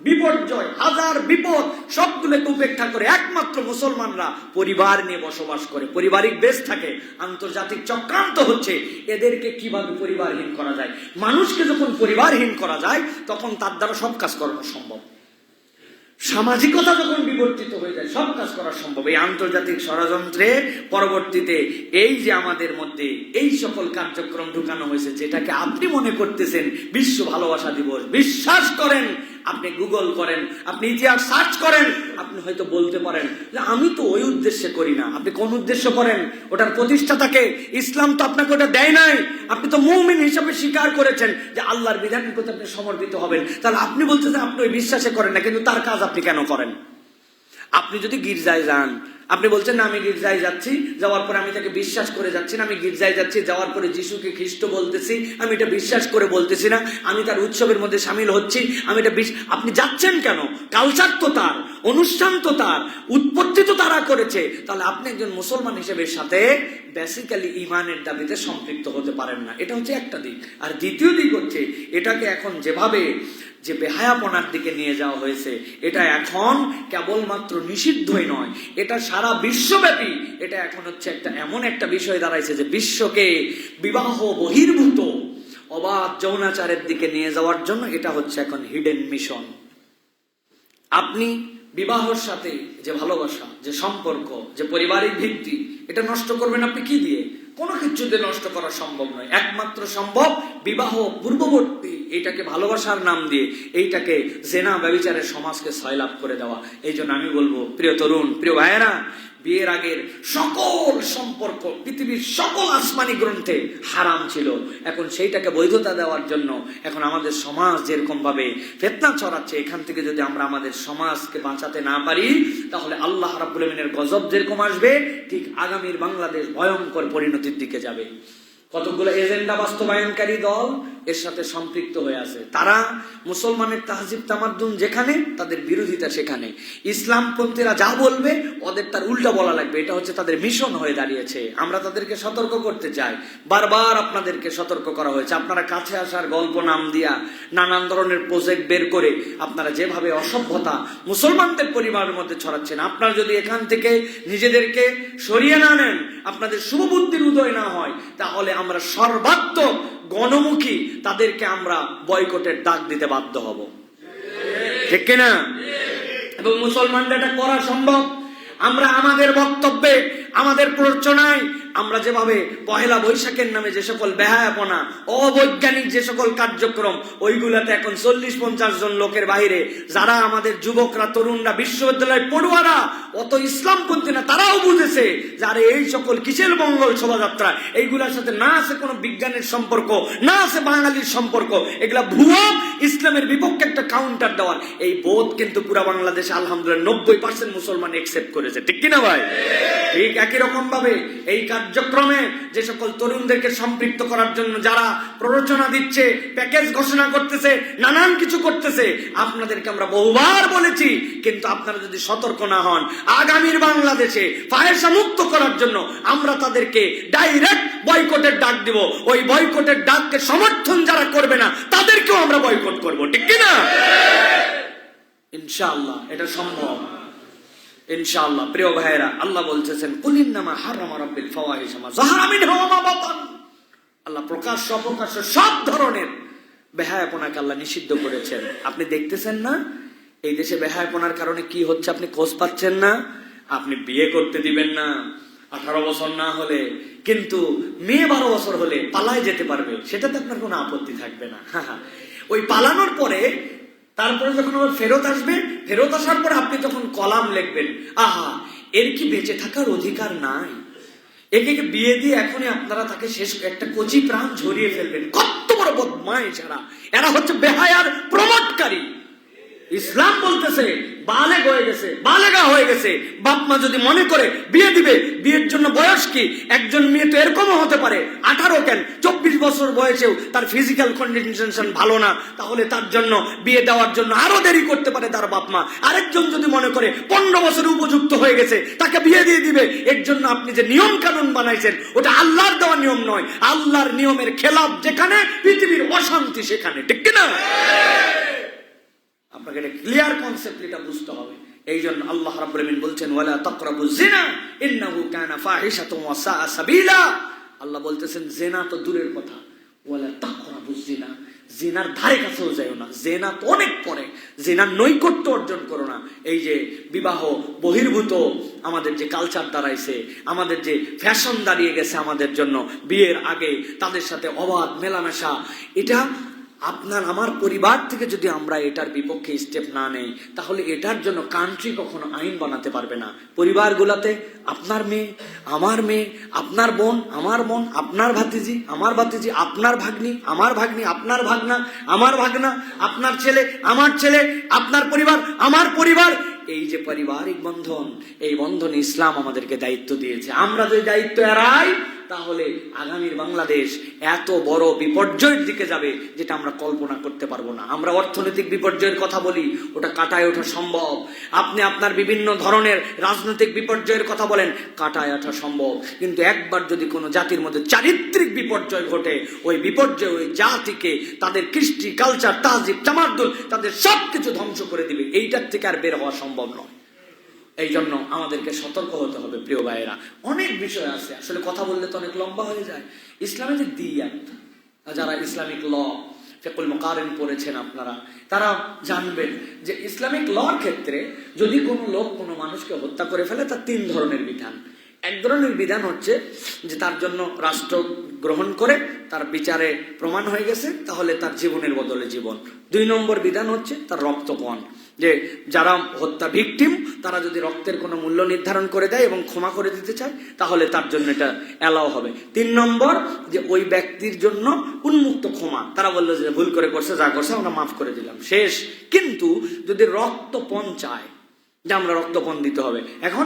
বিপর্যয়, হাজার বিপদ সবগুলোকে উপেক্ষা করে একমাত্র মুসলমানরা পরিবার নিয়ে বসবাস করে, পারিবারিক বেশ থাকে। আন্তর্জাতিক চক্রান্ত হচ্ছে এদেরকে কিভাবে পরিবারহীন করা যায়। মানুষকে যখন পরিবারহীন করা যায় তখন তার দ্বারা সব কাজ করানো সম্ভব। সামাজিকতা যখন বিবর্তিত হয়ে যায় সব কাজ করা সম্ভব। এই আন্তর্জাতিক ষড়যন্ত্রে পরবর্তীতে এই যে আমাদের মধ্যে এই সকল কার্যক্রম ঢুকানো হয়েছে, যেটাকে আপনি মনে করতেছেন বিশ্ব ভালোবাসা দিবস, বিশ্বাস করেন, আপনি গুগল করেন, আপনি ইতিহাস সার্চ করেন, আপনি হয়তো বলতে পারেন যে আমি তো ওই উদ্দেশ্যে করি না। আপনি কোন উদ্দেশ্য করেন? ওটার প্রতিষ্ঠাতাকে ইসলাম তো আপনাকে ওটা দেয় নাই। আপনি তো মুমিন হিসাবে স্বীকার করেছেন যে আল্লাহর বিধানের প্রতি আপনি সমর্পিত হবেন, তাহলে আপনি বলতেছেন আপনি ওই বিশ্বাসে করেন না, কিন্তু তার কাজ আপনি কেন করেন? আপনি যদি গির্জায় যান, আপনি বলছেন না আমি গির্জায় যাচ্ছি, যাওয়ার পরে আমি তাকে বিশ্বাস করে যাচ্ছি না, আমি গির্জায় যাচ্ছি যাওয়ার পরে যিশুকে খ্রিস্ট বলতেছি, আমি এটা বিশ্বাস করে বলতেছি না, আমি তার উৎসবের মধ্যে সামিল হচ্ছি, আমি এটা আপনি যাচ্ছেন কেন? কালচার তো তার, অনুষ্ঠান তো তার, উৎপত্তি তো তারা করেছে। তাহলে আপনি একজন মুসলমান হিসেবে সাথে বেসিক্যালি ইমানের দাবিতে সম্পৃক্ত হতে পারেন না। এটা হচ্ছে একটা দিক। আর দ্বিতীয় দিক হচ্ছে এটাকে এখন যেভাবে যে বেহায়াপনার দিকে নিয়ে যাওয়া হয়েছে, এটা এখন কেবলমাত্র নিষিদ্ধই নয়, এটা সারা বিশ্বব্যাপী এটা এখন হচ্ছে একটা এমন একটা বিষয় দাঁড়াইছে যে বিশ্বকে বিবাহ বহির্ভূত অবাধ যৌনাচারের দিকে নিয়ে যাওয়ার জন্য এটা হচ্ছে এখন হিডেন মিশন। আপনি বিবাহর সাথে যে ভালোবাসা, যে সম্পর্ক, যে পারিবারিক ভিত্তি, এটা নষ্ট করবেন আপনি কি দিয়ে? কোনো কিছু দিয়ে নষ্ট করা সম্ভব নয়। একমাত্র সম্ভব বিবাহ পূর্ববর্তী এইটাকে ভালোবাসার নাম দিয়ে এইটাকে জেনা ব্যভিচারের সমাজকে সয়লাভ করে দেওয়া। এই জন্য আমি বলবো প্রিয় তরুণ, প্রিয় ভাইয়েরা, বিয়ের আগের সকল সম্পর্ক পৃথিবীর সকল আসমানি গ্রন্থে হারাম ছিল। এখন সেইটাকে বৈধতা দেওয়ার জন্য এখন আমাদের সমাজ যেরকম ভাবে ফিতনা ছড়াচ্ছে, এখান থেকে যদি আমরা আমাদের সমাজকে বাঁচাতে না পারি তাহলে আল্লাহ রাব্বুল আমিনের গজব যেরকম আসবে, ঠিক আগামীর বাংলাদেশ ভয়ঙ্কর পরিণতির দিকে যাবে। কতগুলো এজেন্ডা বাস্তবায়নকারী দল এর সাথে সম্পৃক্ত হয়ে আছে। তারা মুসলমানের তাহজিব তামাদ্দুন যেখানে, তাদের বিরোধিতা সেখানে। ইসলামপন্থীরা যা বলবে ওদের তার উল্টা বলা লাগবে, এটা হচ্ছে তাদের মিশন হয়ে দাঁড়িয়েছে। আমরা তাদেরকে সতর্ক করতে চাই, বারবার আপনাদেরকে সতর্ক করা হয়েছে। আপনারা কাছে আসার গল্প নাম দিয়া নানান ধরনের প্রজেক্ট বের করে আপনারা যেভাবে অসভ্যতা মুসলমানদের পরিবারের মধ্যে ছড়াচ্ছেন, আপনারা যদি এখান থেকে নিজেদেরকে সরিয়ে না নেন, আপনাদের শুভবুদ্ধির উদয় না হয়, তাহলে আমরা সর্বাত্মক গণমুখী তাদেরকে আমরা বয়কটের ডাক দিতে বাধ্য হব, ঠিক কিনা? এবং মুসলমানদের এটা করা সম্ভব। আমরা আমাদের বক্তব্যে, আমাদের প্ররোচনায় আমরা যেভাবে পহেলা বৈশাখের নামে যে সকল বেহায়াপনা, অবৈজ্ঞানিক যে সকল কার্যক্রম, ওইগুলাতে এখন 40-50 জন লোকের বাইরে যারা আমাদের যুবকরা, তরুণরা, বিশ্ববিদ্যালয়ের পড়ুয়ারা, অত ইসলামপন্থী না, তারাও বুঝেছে যে আরে এই সকল কিসের মঙ্গল শোভাযাত্রা, এইগুলার সাথে না আছে কোনো বিজ্ঞানের সম্পর্ক, না আছে বাঙালির সম্পর্ক, এগুলা ভুয়া ইসলামের বিপক্ষে একটা কাউন্টার দেওয়ার। এই বোধ কিন্তু পুরা বাংলাদেশে আলহামদুলিল্লাহ 90% মুসলমান একসেপ্ট করেছে, ঠিক কিনা ভাই? ঠিক একই রকম ভাবে এই কার্যক্রমে যে সকল তরুণদেরকে সম্পৃক্ত করার জন্য যারা প্ররোচনা দিচ্ছে, প্যাকেজ ঘোষণা করতেছে, নানান কিছু করতেছে, আপনাদেরকে আমরা বহুবার বলেছি, কিন্তু আপনারা যদি সতর্ক না হন, আগামীর বাংলাদেশে ফাহেসা মুক্ত করার জন্য আমরা তাদেরকে ডাইরেক্ট বয়কটের ডাক দিব। ওই বয়কটের ডাককে সমর্থন যারা করবে না তাদেরকেও আমরা বয়কট করব, ঠিক কি না? ইনশাআল্লাহ এটা সম্ভব, ইনশাআল্লাহ। প্রিয় ভাইয়েরা, আল্লাহ বলতেছেন কুলিন্নামা হারামা রাব্বিল ফাওয়াহিশা মা যাহারা মিনহা ওয়া মা বাতান। আল্লাহ প্রকাশ্য অপ্রকাশ্য সব ধরনের বেহায়াপনাকে আল্লাহ নিষিদ্ধ করেছেন। আপনি দেখতেছেন না এই দেশে বেহায়াপনার কারণে কি হচ্ছে? আপনি খোঁজ পাচ্ছেন না। আপনি বিয়ে করতে দিবেন না 18 বছর না হলে, কিন্তু মেয়ে 12 বছর হলে পালায় যেতে পারবে, সেটাতে আপনার কোনো আপত্তি থাকবে না। ওই পালানোর পরে তারপরে যখন আবার ফেরত আসবে, ফেরত আসার পরে আপনি তখন কলাম লিখবেন, আহা এর কি বেঁচে থাকার অধিকার নাই, একে বিয়ে দিয়ে এখনই আপনারা তাকে শেষ একটা কচি প্রাণ ঝরিয়ে ফেলবেন। কত বড় বদমাইশ এরা হচ্ছে বেহায়ার প্রমোটকারী। ইসলাম বলতেছে বালেগ হয়ে গেছে, বালেগা হয়ে গেছে, বাপ মা যদি মনে করে বিয়ে দিবে, বিয়ের জন্য বয়স কি? একজন মেয়ে তো এরকমও হতে পারে 18 কেন 24 বছর বয়সেও তার ফিজিক্যাল কন্ডিশন ভালো না, তাহলে তার জন্য বিয়ে দেওয়ার জন্য আরো দেরি করতে পারে তার বাপ মা। আরেকজন যদি মনে করে 15 বছর উপযুক্ত হয়ে গেছে, তাকে বিয়ে দিয়ে দিবে। এর জন্য আপনি যে নিয়ম কানুন বানাইছেন ওটা আল্লাহর দেওয়া নিয়ম নয়, আল্লাহর নিয়মের খেলাফ যেখানে, পৃথিবীর অশান্তি সেখানে, ঠিক কিনা? আপনাকে এটা ক্লিয়ার কনসেপ্ট এটা বুঝতে হবে। এই জন্য আল্লাহ রাব্বুল আলামিন বলছেন ওয়ালা তাকরাবুজ জিনা ইন্নাহু কানা ফাহিশাতান ওয়া সাআ সাবিলা। আল্লাহ বলতেছেন জিনা তো দূরের কথা, ওয়ালা তাকরাবুজ জিনা, জিনার ধারে কাছেও যাও না। জিনা তো অনেক পরে, জিনার নৈকট্য অর্জন করো না। এই যে বিবাহ বহির্ভূত আমাদের যে কালচার দাঁড়াইছে, আমাদের যে ফ্যাশন দাঁড়িয়ে গেছে আমাদের জন্য, বিয়ের আগে তাদের সাথে অবাধ মেলামেশা, এটা আপনার আমার পরিবার থেকে যদি আমরা এটার বিপক্ষে স্টেপ না নেই, তাহলে এটার জন্য কান্ট্রি কখনো আইন বানাতে পারবে না। পরিবারগুলোতে আপনার মেয়ে আমার মেয়ে, আপনার বোন আমার বোন, আপনার ভাতিজি আমার ভাতিজি, আপনার ভাগ্নি আমার ভাগ্নি, আপনার ভাগনা আমার ভাগনা, আপনার ছেলে আমার ছেলে, আপনার পরিবার আমার পরিবার, এই যে পারিবারিক বন্ধন, এই বন্ধনে ইসলাম আমাদেরকে দায়িত্ব দিয়েছে। আমরা যদি দায়িত্ব এড়াই, তাহলে আগামীর বাংলাদেশ এত বড় বিপর্যয়ের দিকে যাবে যেটা আমরা কল্পনা করতে পারবো না। আমরা অর্থনৈতিক বিপর্যয়ের কথা বলি, ওটা কাটায় ওঠা সম্ভব। আপনি আপনার বিভিন্ন ধরনের রাজনৈতিক বিপর্যয়ের কথা বলেন, কাটায় ওঠা সম্ভব। কিন্তু একবার যদি কোনো জাতির মধ্যে চারিত্রিক বিপর্যয় ঘটে, ওই বিপর্যয় ওই জাতিকে, তাদের কৃষ্টি কালচার তাহজিব তামাদ্দুন, তাদের সবকিছু ধ্বংস করে দিবে। এইটার থেকে আর বের হওয়া সম্ভব নয়। এই জন্য আমাদেরকে সতর্ক হতে হবে প্রিয় ভাইয়েরা। অনেক বিষয় আছে, আসলে কথা বললে তো অনেক লম্বা হয়ে যায়। ইসলামের দিয়াত, যারা ইসলামিক ল ফিকহুল মুকারিন পড়েছেন আপনারা, তারা জানবেন যে ইসলামিক লর ক্ষেত্রে যদি কোনো লোক কোনো মানুষকে হত্যা করে ফেলে, তার 3 ধরনের বিধান। এক ধরনের বিধান হচ্ছে যে তার জন্য রাষ্ট্র গ্রহণ করে তার বিচারে প্রমাণ হয়ে গেছে, তাহলে তার জীবনের বদলে জীবন। 2 নম্বর বিধান হচ্ছে তার রক্তপণ, যে যারা হত্যা ভিকটিম তারা যদি রক্তের কোনো মূল্য নির্ধারণ করে দেয় এবং ক্ষমা করে দিতে চায়, তাহলে তার জন্য এটা অ্যালাউ হবে। 3 নম্বর যে ওই ব্যক্তির জন্য উন্মুক্ত ক্ষমা, তারা বললো যে ভুল করে করছে, যা করছে আমরা মাফ করে দিলাম, শেষ। কিন্তু যদি রক্তপণ চায়, যে আমরা রক্তপণ দিতে হবে, এখন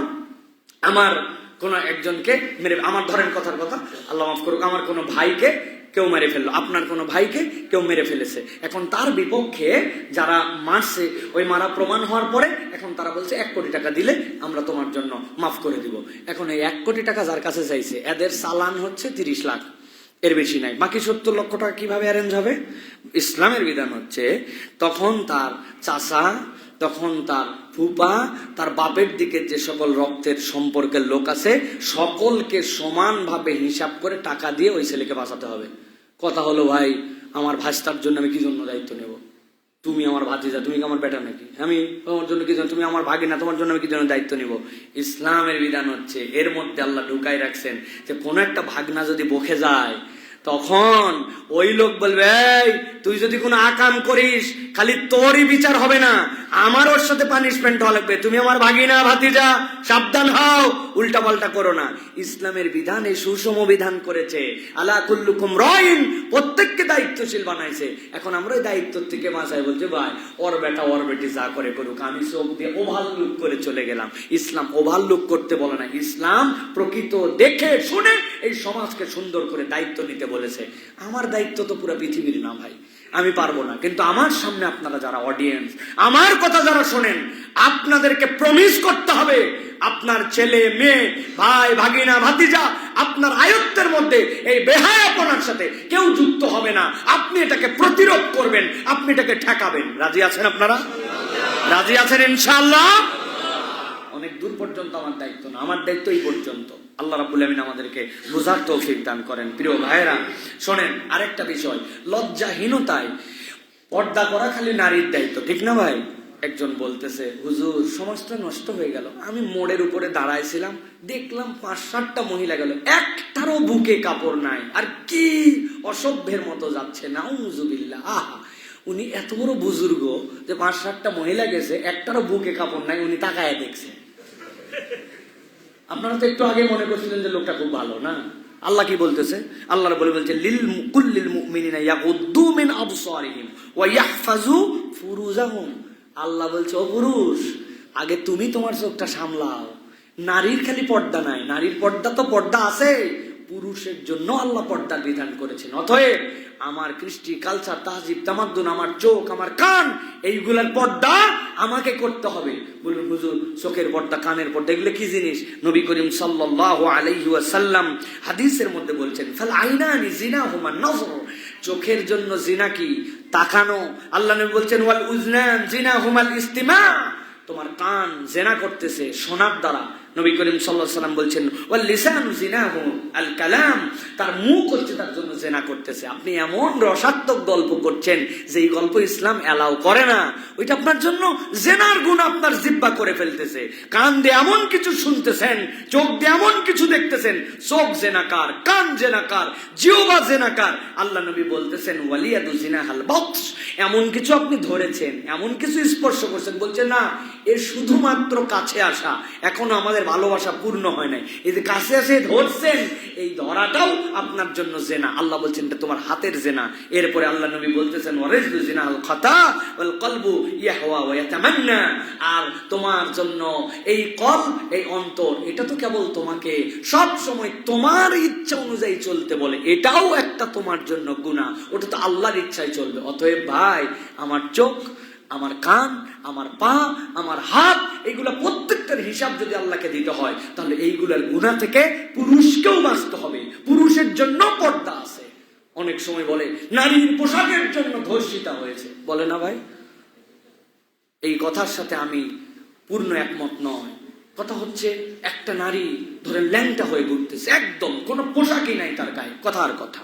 আমার কোন একজনকে মেরে, আমার ধরেন কথার কথা, আল্লাহ মাফ করুক, আমার কোনো ভাইকে কেউ মেরে ফেললো, আপনার কোনো ভাইকে কেউ মেরে ফেলেছে, এখন তার বিপক্ষে যারা মারছে, ওই মারা প্রমাণ হওয়ার পরে এখন তারা বলছে 1 কোটি টাকা দিলে আমরা তোমার জন্য মাফ করে দিব। এখন এই 1 কোটি টাকা যার কাছে চাইছে, এদের চালান হচ্ছে 30 লাখ, এর বেশি নাই। বাকি 70 লক্ষ টাকা কিভাবে অ্যারেঞ্জ হবে? ইসলামের বিধান হচ্ছে তখন তার চাচা, তখন তার ফুপা, তার বাপের দিকে যে সকল রক্তের সম্পর্কের লোক আছে, সকলকে সমানভাবে হিসাব করে টাকা দিয়ে ওই ছেলেকে বাঁচাতে হবে। কথা হলো, ভাই আমার ভাস্তার জন্য আমি কি জন্য দায়িত্ব নেব? তুমি আমার ভাতিজা, তুমি কি আমার বেটা নাকি? আমি তোমার জন্য কি, তুমি আমার ভাগিনা, তোমার জন্য আমি কি জন্য দায়িত্ব নিব? ইসলামের বিধান হচ্ছে এর মধ্যে আল্লাহ ঢুকাই রাখছেন যে কোন একটা ভাগনা যদি বকে যায়, তখন ওই লোক বলবে, এই তুই যদি কোনো আকাম করিস খালি তোরই বিচার হবে না, আমার ওর সাথে পানিশমেন্ট হওয়া লাগবে। তুমি আমার ভাগিনা ভাতিজা, সাবধান হও, উল্টা পাল্টা করো না। ইসলামের বিধানে সুষম বিধান করেছে। আলা কুল্লুকুম রাইন, প্রত্যেককে দায়িত্বশীল বানাইছে। এখন আমরা ওই দায়িত্ব থেকে বাঁচাই বলছে, ভাই ওর বেটা ওর বেটি যা করে করুক, আমি চোখ দিয়ে ওভারলুক করে চলে গেলাম। ইসলাম ওভারলুক করতে বলে না, ইসলাম প্রকৃত দেখে শুনে এই সমাজকে সুন্দর করে দায়িত্ব নিতে বলেছে। আমার দায়িত্ব তো পুরো পৃথিবীর না ভাই, আমি পারবো না। কিন্তু আমার সামনে আপনারা যারা অডিয়েন্স, আমার কথা যারা শোনেন, আপনাদেরকে প্রমিস করতে হবে আপনার ছেলে মেয়ে ভাই ভাগিনা ভাতিজা আপনার আয়ত্তের মধ্যে এই বেহায়াপনার সাথে কেউ যুক্ত হবে না। আপনি এটাকে প্রতিরোধ করবেন, আপনি এটাকে ঠেকাবেন। রাজি আছেন আপনারা? রাজি আছেন ইনশাআল্লাহ? অনেক দূর পর্যন্ত আমার দায়িত্ব না, আমার দায়িত্ব এই পর্যন্ত। আল্লাহ রাব্বুল আমিন আমাদেরকে বুঝার তৌফিক দান করেন। প্রিয় ভাইরা শোনেন, আরেকটা বিষয়, লজ্জাহীনতায় পর্দা করা খালি নারীর দায়িত্ব, ঠিক না ভাই? একজন বলতেছে, হুজুর সমাজটা নষ্ট হয়ে গেল। আমি মোড়ের উপরে দাঁড়াইছিলাম, দেখলাম 5-7টা মহিলা গেল, একটারও বুকে কাপড় নাই, আর কি অসভ্যের মতো যাচ্ছে। নাউজুবিল্লাহ। আহা, উনি এত বড় বুজুর্গ যে 5-7টা মহিলা গেছে, একটারও বুকে কাপড় নাই, উনি তাকায় দেখছে। আপনারা তো একটু আগে মনে করছিলেন যে লোকটা খুব ভালো না? আল্লাহ কি বলতেছে? আল্লাহ বলছে, লিল কুল্লিল মুমিনিনা ইয়াগুদ্দু মিন আবসারিহিম ওয়া ইয়াহফাজু ফুরুজাহুম। আল্লাহ বলছে, ও পুরুষ, আগে তুমি তোমার চোখটা সামলাও। নারীর খালি পর্দা নাই, নারীর পর্দা তো পর্দা আছে, পুরুষের জন্য আল্লাহ পর্দার বিধান করেছেন। অতএব আমার কৃষ্টি, কালচার, তাহজিব, তামাদ্দুন, আমার চোখ, আমার কান, এইগুলার পর্দা আমাকে করতে হবে। বলুন হুজুর, চোখের পর্দা, কানের পর্দা, এগুলো কি জিনিস? নবী করিম সাল্লাল্লাহু আলাইহি ওয়াসাল্লাম হাদিসের মধ্যে বলছেন, ফাল আইনানি জিনাহুমা নজর, চোখের জন্য জিনা কি? তাকানো। আল্লাহ নবী বলছেন, ওয়াল উজনান জিনাহুমাল ইস্তিমা, তোমার কান জেনা করতেছে শোনার দ্বারা। নবী করিম সাল্লাল্লাহু আলাইহি ওয়াসাল্লাম বলছেন, ওয়াল লিসানু জিনাহু আল কালাম, তার মুখ হচ্ছে তার জন্য জেনা করতেছে। আপনি এমন রসাত্মক গল্প করছেন যে এই গল্প ইসলাম এলাও করে না, ওইটা আপনার জন্য জেনার গুণ আপনার জিহ্বা করে ফেলতেছে। কান দিয়ে এমন কিছু শুনতেছেন, চোখ দিয়ে এমন কিছু দেখতেছেন, চোখ জেনাকার, কান জেনাকার, জিহ্বা জেনাকার। আল্লাহ নবী বলতেছেন, ওয়ালিয়াদু জিনাহাল বাতশ, এমন কিছু আপনি ধরেছেন, এমন কিছু স্পর্শ করছেন, বলছেন না এর শুধুমাত্র কাছে আসা, এখনো আমাদের ভালোবাসা পূর্ণ হয় নাই, এই যে কাছে আসে ধরছেন, এই ধরাটাও আপনার জন্য জেনা। আল্লাহ বলছেন এটা তোমার হাতের জেনা। এরপরে আল্লাহ নবী বলতেছেন, ওয়ারিজু জিনাল খাতা ওয়াল কলবু ইয়াহওয়া ওয়া ইয়াতামান্না, আর তোমার জন্য এই কলব, এই অন্তর, এটা তো কেবল তোমাকে সব সময় তোমার ইচ্ছা অনুযায়ী চলতে বলে, এটাও একটা তোমার জন্য গুনাহ, ওটা তো আল্লাহর ইচ্ছায় চলবে। অতএব ভাই, আমার চোখ, আমার কান, আমার পা, আমার হাত, এইগুলা প্রত্যেকটার হিসাব যদি আল্লাহকে দিতে হয়, তাহলে এইগুলার গুনাহ থেকে পুরুষকেও বাঁচতে হবে। পুরুষের জন্য পর্দা আছে। অনেক সময় বলে নারীর পোশাকের জন্য ধর্ষিতা হয়েছে, বলে না ভাই? এই কথার সাথে আমি পূর্ণ একমত নয়। কথা হচ্ছে, একটা নারী ধরেন ল্যাংটা হয়ে ঘুরতেছে, একদম কোনো পোশাকই নাই তার গায়ে, কথার কথা।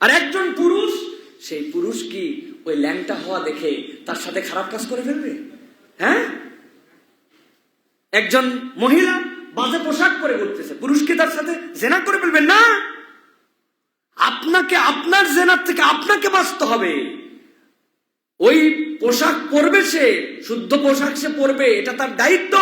আর একজন পুরুষ, সেই পুরুষ কি ওই ল্যাংটা হওয়া দেখে তার সাথে খারাপ কাজ করে ফেলবে? হ্যাঁ? একজন মহিলা বাজে পোশাক পরে ঘুরতেছে, পুরুষ কি তার সাথে জেনা করে ফেলবেন? না, আপনাকে আপনার জেনার থেকে আপনাকে বাঁচতে হবে। ওই পোশাক পরবে, সে শুদ্ধ পোশাক সে পরবে, এটা তার দায়িত্ব।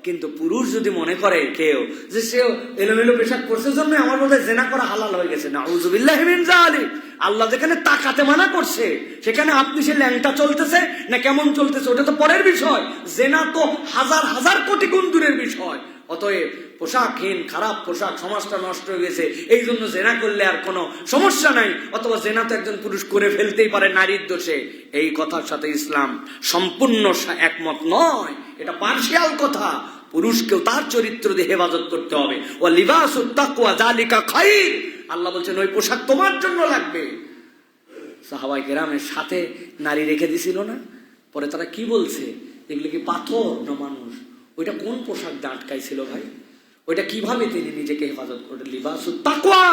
কিন্তু পুরুষ যদি মনে করে কেউ যে সে এলোমেলো পোশাক পরছে জন্য আমার মধ্যে জেনা করা হালাল হয়ে গেছে, নাউযুবিল্লাহি মিন যালিক, আল্লাহ যেখানে তাকাতে মানা করছে সেখানে আপনি সে ল্যাংটা চলতেছে না কেমন চলতেছে ওটা তো পরের বিষয়, জেনা তো হাজার হাজার কোটি গুণ দূরের বিষয়। অতএব পোশাকহীন খারাপ পোশাক, সমাজটা নষ্ট হয়ে গেছে, এই জন্য জেনা করলে আর কোনো সমস্যা নাই, অথবা জেনা তো একজন পুরুষ করে ফেলতেই পারে নারীর দোষে। এই কথার সাথে ইসলাম সম্পূর্ণ একমত নয়, এটা পার্শিয়াল কথা। পুরুষকেও তার চরিত্র দিয়ে হেফাজত করতে হবে। ওয়া লিবাসুত তাকওয়া যালিকা খায়র, আল্লাহ বলছেন ওই পোশাক তোমার জন্য লাগবে। সাহাবায়ে কেরামের সাথে নারী রেখে দিছিল না, পরে তারা কি বলছে, এগুলো কি পাথর না মানুষ? ওইটা কোন পোশাক দিয়ে আটকাইছিল ভাই? ওইটা কিভাবে তিনি নিজেকে হেফাজত করলেন? লিবাসুত তাকওয়া,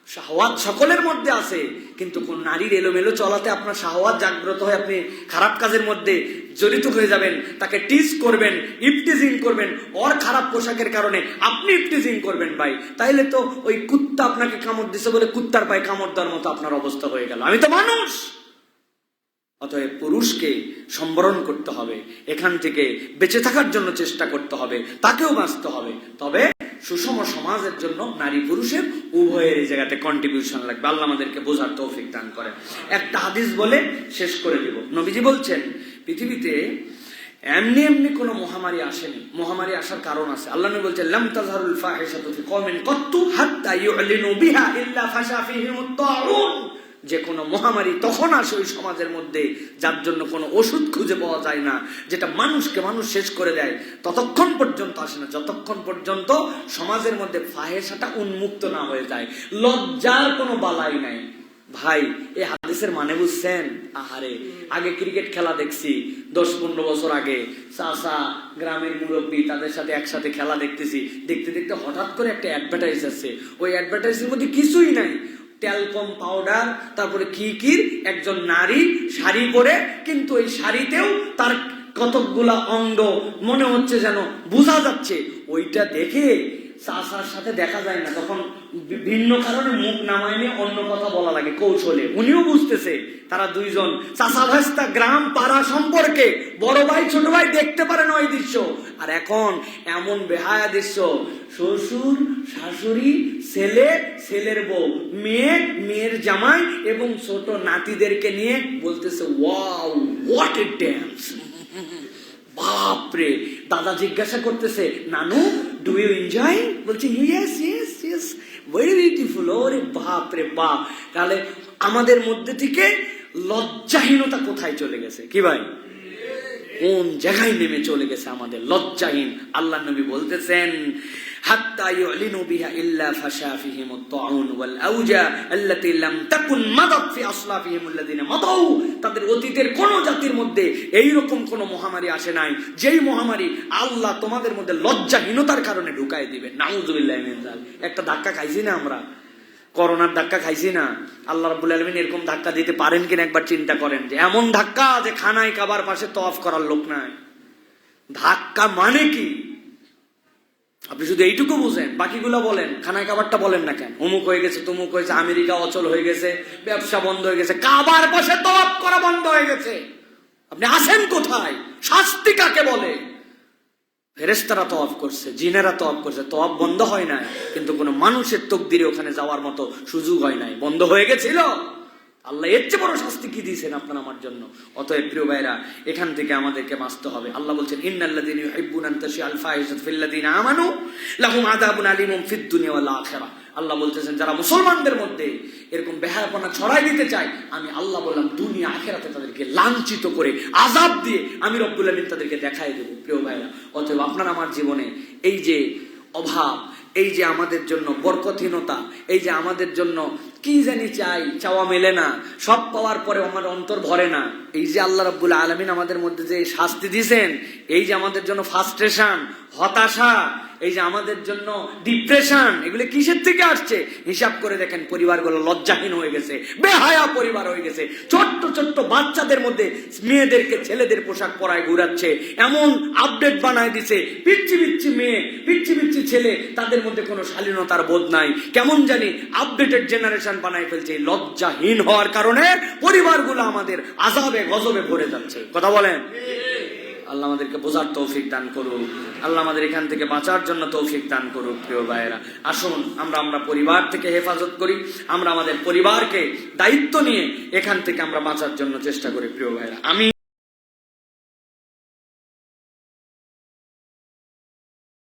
শাহওয়াত সকলের মধ্যে আছে, কিন্তু কোন নারীর এলোমেলো চলাতে আপনার শাহওয়াত জাগ্রত হয়ে আপনি খারাপ কাজের মধ্যে জড়িত হয়ে যাবেন, তাকে টিজ করবেন, ইফটিজিং করবেন, ওর খারাপ পোশাকের কারণে আপনি ইফটিজিং করবেন ভাই, তাইলে তো ওই কুত্তা আপনাকে কামড় দিছে বলে কুত্তার পায়ে কামড় দেওয়ার মতো আপনার অবস্থা হয়ে গেল। আমি তো মানুষ। অতএব পুরুষকে সম্বরণ করতে হবে, এখান থেকে বেঁচে থাকার জন্য চেষ্টা করতে হবে, তাকেও বাঁচতে হবে। তবে সুষম সমাজের জন্য নারী পুরুষের উভয়ের এই জায়গাতে কন্ট্রিবিউশন লাগবে। আল্লাহ আমাদেরকে বোঝার তৌফিক দান করেন। একটা হাদিস বলে শেষ করে দিব। নবীজি বলছেন, পৃথিবীতে এমনি এমনি কোন মহামারী আসেনি, মহামারী আসার কারণ আছে। আল্লাহ নবী বলছেন, লাম তাযহারুল ফাহিশাতু ফি কওমিন কাত্তু হাত্তা ইউ'লিনু বিহা ইল্লা ফাশা ফীহিমুত তাউন। যে কোনো মহামারী তখন আসে ওই সমাজের মধ্যে যার জন্য কোনো ওষুধ খুঁজে পাওয়া যায় না, যেটা মানুষকে মানুষ শেষ করে দেয়, ততক্ষণ পর্যন্ত আসে না যতক্ষণ পর্যন্ত সমাজের মধ্যে ফাহেশাটা উন্মুক্ত না হয়ে যায়। লজ্জার কোনো বালাই নাই। ভাই, এই হাদিসের মানে বুঝছেন? আহারে, আগে ক্রিকেট খেলা দেখছি 10-15 বছর আগে, চাচা গ্রামের মুরব্বী তাদের সাথে একসাথে খেলা দেখতেছি, দেখতে দেখতে হঠাৎ করে একটা অ্যাডভার্টাইজ আছে। ওই অ্যাডভার্টাইজের মধ্যে কিছুই নাই, ট্যালকম পাউডার, তারপরে কি কি একজন নারী শাড়ি পরে, কিন্তু ওই শাড়িতেও তার কতকগুলা অঙ্গ মনে হচ্ছে যেন বোঝা যাচ্ছে। ওইটা দেখে চাচার সাথে দেখা যায় না, তখন ভিন্ন কারণে মুখ নামায় নিয়ে অন্য কথা বলা লাগে কৌশলে। উনিও বুঝতেছে তারা দুইজন চাচা ভাস্তা, গ্রাম পাড়া সম্পর্কে, বড় ভাই ছোট ভাই দেখতে পারে না ওই দৃশ্য। আর এখন এমন বেহায়া দৃশ্য, শ্বশুর শাশুড়ি, ছেলে ছেলের বউ, মেয়ে মেয়ের জামাই এবং ছোট নাতিদেরকে নিয়ে বলতেছে, ওয়াও হোয়াট এ ড্যান্স। বাপরে, দাদা জিজ্ঞাসা করতেছে, নানু ডু ইউ এনজয়? বলছে yes yes yes, very beautiful. ওরে বাপ রে বাপ। তাহলে আমাদের মধ্যে থেকে লজ্জাহীনতা কোথায় চলে গেছে? কি ভাই, কোন জায়গায় নেমে চলে গেছে আমাদের লজ্জাহীন? আল্লাহ নবী বলতেছেন, হাত্তা ইউ'লিনু বিহা ইল্লা ফাশা ফীহিমুত তাউন ওয়াল আওজা আল্লাতী লাম তাকুন মাদাত ফি আসলাফিহিম আল্লাযীনা মাদাউ। তাদের অতীতের কোন জাতির মধ্যে এই রকম কোন মহামারী আসে নাই, যেই মহামারী আল্লাহ তোমাদের মধ্যে লজ্জাহীনতার কারণে ঢুকায় দিবে। নাউযুবিল্লাহি মিন যালিক। একটা ধাক্কা খাইছি না আমরা, করোনার ধাক্কা খাইছি না? আল্লাহ রাব্বুল আলামিন এরকম ধাক্কা দিতে পারেন কিনা একবার চিন্তা করেন, যে এমন ধাক্কা যে খানায় কাবার পাশে তওয়াফ করার লোক নাই। ধাক্কা মানে কি? আপনি শুধু এইটুকু বুঝেন, বাকিগুলো বলেন, খানায় কাবারটা বলেন না কেন? অমুক হয়ে গেছে, তমুক হয়েছে, আমেরিকা অচল হয়ে গেছে, ব্যবসা বন্ধ হয়ে গেছে, কাবার পাশে তওয়াফ করা বন্ধ হয়ে গেছে। আপনি আসেন কোথায়? শাস্তি কাকে বলে? ফেরেশতারা তওয়াফ করছে, জিনেরা তওয়াফ করছে, তওয়াফ বন্ধ হয় নাই, কিন্তু কোন মানুষের তকদিরে ওখানে যাওয়ার মতো সুযোগ হয় নাই, বন্ধ হয়ে গেছিল। আল্লাহ এর চেয়ে বড় শাস্তি কি দিয়েছেন আপনার আমার জন্য? অতএব প্রিয় ভাইরা, এখান থেকে আমাদেরকে বাঁচতে হবে। আল্লাহ বলছেন, ইন্নাল্লাযীনা ইউহিব্বুনা আন তাশিআল ফাহিশাতু ফিল্লাযীনা আমানু লাহুম আযাবুন আলীমুন ফিদ দুনিয়া ওয়াল আখিরাহ। আল্লাহ বলতেছেন, যারা মুসলমানদের মধ্যে এরকম বেহায়াপনা ছড়াই দিতে চায়, আমি আল্লাহ বললাম দুনিয়া আখিরাতে তাদেরকে লাঞ্ছিত করে আযাব দিয়ে আমি রব্বুল আমিন তাদেরকে দেখাই দেব। প্রিয় ভাইরা, অতএব আপনার আমার জীবনে এই যে অভাব, এই যে আমাদের জন্য বরকতহীনতা, এই যে আমাদের জন্য কি জানি চাই, চাওয়া মেলে না, সব পাওয়ার পরে আমার অন্তর ভরে না, এই যে আল্লাহ রাব্বুল আলামিন আমাদের মধ্যে যে শাস্তি দিয়েছেন, এই যে আমাদের জন্য ফ্রাস্ট্রেশন, হতাশা, এই যে আমাদের জন্য ডিপ্রেশন, এগুলো কিসের থেকে আসছে? হিসাব করে দেখেন, পরিবারগুলো লজ্জাহীন হয়ে গেছে, বেহায়া পরিবার হয়ে গেছে। ছোট্ট ছোট্ট বাচ্চাদের মধ্যে মেয়েদেরকে ছেলেদের পোশাক পরায় ঘুরাচ্ছে, এমন আপডেট বানায় দিছে, পিচ্ছি পিচ্ছি মেয়ে, পিচ্ছি পিচ্ছি ছেলে, তাদের মধ্যে কোনো শালীনতার বোধ নাই, কেমন জানি আপডেটেড জেনারেশন বানায় ফেলছে। লজ্জাহীন হওয়ার কারণে পরিবারগুলো আমাদের আযাবে গজবে ভরে যাচ্ছে। কথা বলেন? আল্লাহ আমাদেরকে বোঝার তৌফিক দান করুন, আল্লাহ আমাদের এখান থেকে বাঁচার জন্য তৌফিক দান করুন। প্রিয় ভাইয়েরা, আসুন আমরা পরিবার থেকে হেফাজত করি, আমরা আমাদের পরিবারকে দায়িত্ব নিয়ে এখান থেকে আমরা বাঁচার জন্য চেষ্টা করি। প্রিয় ভাইয়েরা, আমি